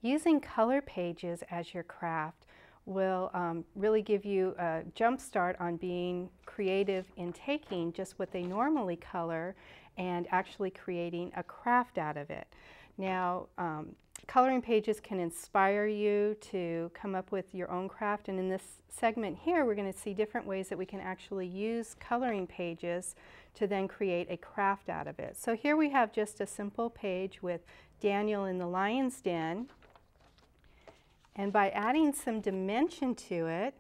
Using color pages as your craft will really give you a jump start on being creative in taking just what they normally color and actually creating a craft out of it. Now, coloring pages can inspire you to come up with your own craft, and in this segment here we're going to see different ways that we can actually use coloring pages to then create a craft out of it. So here we have just a simple page with Daniel in the lion's den. And by adding some dimension to it,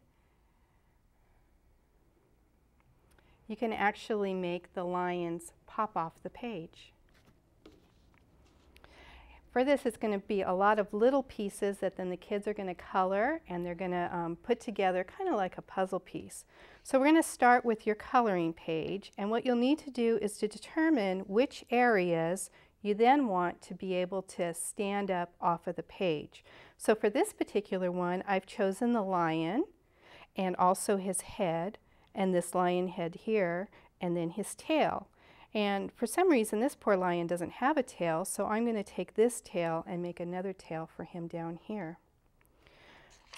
you can actually make the lions pop off the page. For this, it's going to be a lot of little pieces that then the kids are going to color, and they're going to put together kind of like a puzzle piece. So we're going to start with your coloring page, and what you'll need to do is to determine which areas you then want to be able to stand up off of the page. So for this particular one, I've chosen the lion and also his head, and this lion head here, and then his tail. And for some reason this poor lion doesn't have a tail, so I'm going to take this tail and make another tail for him down here.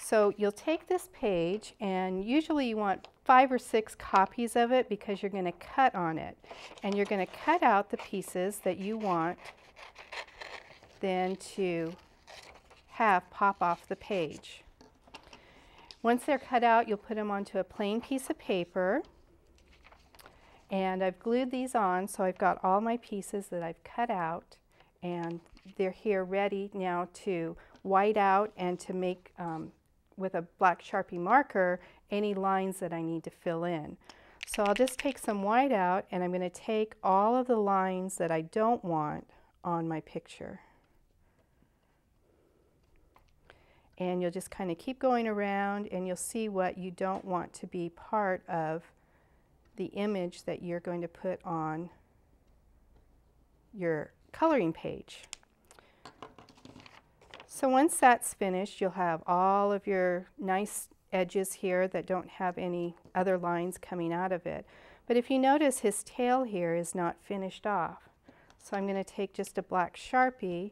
So you'll take this page, and usually you want 5 or 6 copies of it because you're going to cut on it. And you're going to cut out the pieces that you want then to have pop off the page. Once they're cut out, you'll put them onto a plain piece of paper. And I've glued these on, so I've got all my pieces that I've cut out, and they're here ready now to white out and to make with a black Sharpie marker any lines that I need to fill in. So I'll just take some white out, and I'm going to take all of the lines that I don't want on my picture. And you'll just kind of keep going around, and you'll see what you don't want to be part of the image that you're going to put on your coloring page. So once that's finished, you'll have all of your nice edges here that don't have any other lines coming out of it. But if you notice, his tail here is not finished off. So I'm going to take just a black Sharpie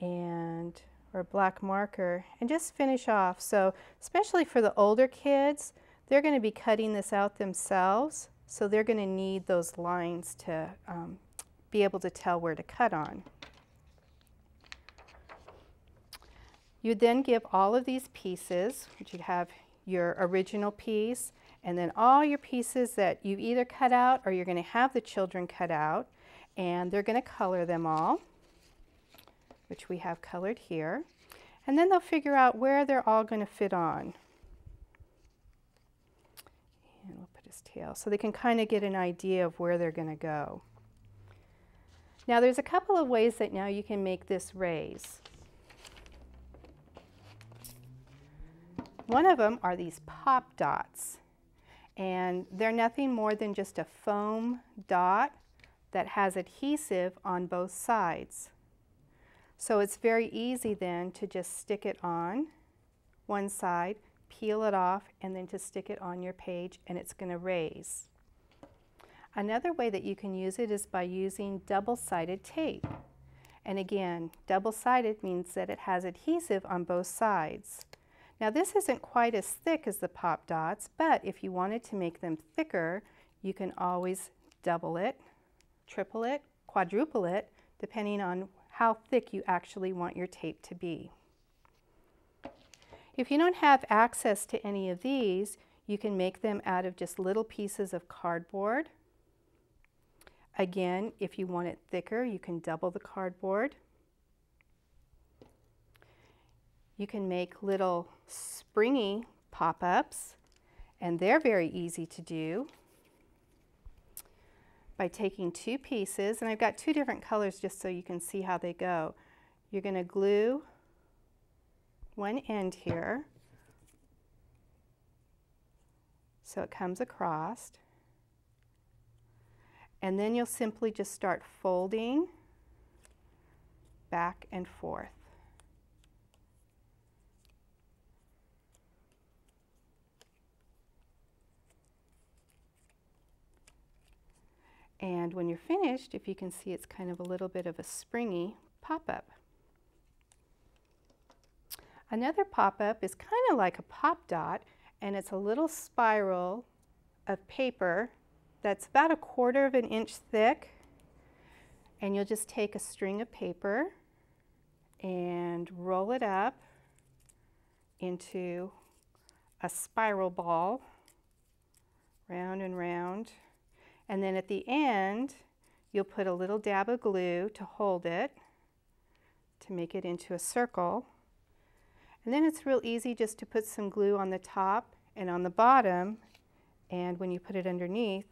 or a black marker and just finish off. So especially for the older kids, they're going to be cutting this out themselves. So they're going to need those lines to be able to tell where to cut on. You then give all of these pieces, which you have your original piece, and then all your pieces that you either cut out or you're going to have the children cut out, and they're going to color them all, which we have colored here. And then they'll figure out where they're all going to fit on. And we'll put his tail so they can kind of get an idea of where they're going to go. Now there's a couple of ways that now you can make this raise. One of them are these pop dots, and they're nothing more than just a foam dot that has adhesive on both sides. So it's very easy then to just stick it on one side, peel it off, and then to stick it on your page, and it's going to raise. Another way that you can use it is by using double-sided tape. And again, double-sided means that it has adhesive on both sides. Now this isn't quite as thick as the pop dots, but if you wanted to make them thicker, you can always double it, triple it, quadruple it, depending on how thick you actually want your tape to be. If you don't have access to any of these, you can make them out of just little pieces of cardboard. Again, if you want it thicker, you can double the cardboard. You can make little springy pop-ups, and they're very easy to do by taking 2 pieces, and I've got 2 different colors just so you can see how they go. You're going to glue one end here so it comes across, and then you'll simply just start folding back and forth. And when you're finished, if you can see, it's kind of a little bit of a springy pop-up. Another pop-up is kind of like a pop dot, and it's a little spiral of paper that's about 1/4 of an inch thick, and you'll just take a string of paper and roll it up into a spiral ball, round and round, and then at the end you'll put a little dab of glue to hold it, to make it into a circle. And then it's real easy just to put some glue on the top and on the bottom, and when you put it underneath,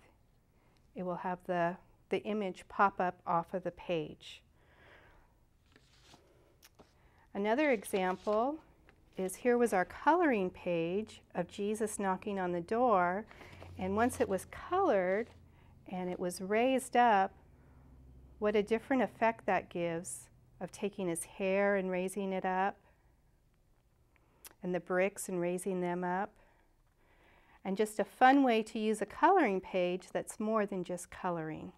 it will have the image pop up off of the page. Another example is, here was our coloring page of Jesus knocking on the door, and once it was colored and it was raised up, what a different effect that gives of taking his hair and raising it up, and the bricks and raising them up, and just a fun way to use a coloring page that's more than just coloring.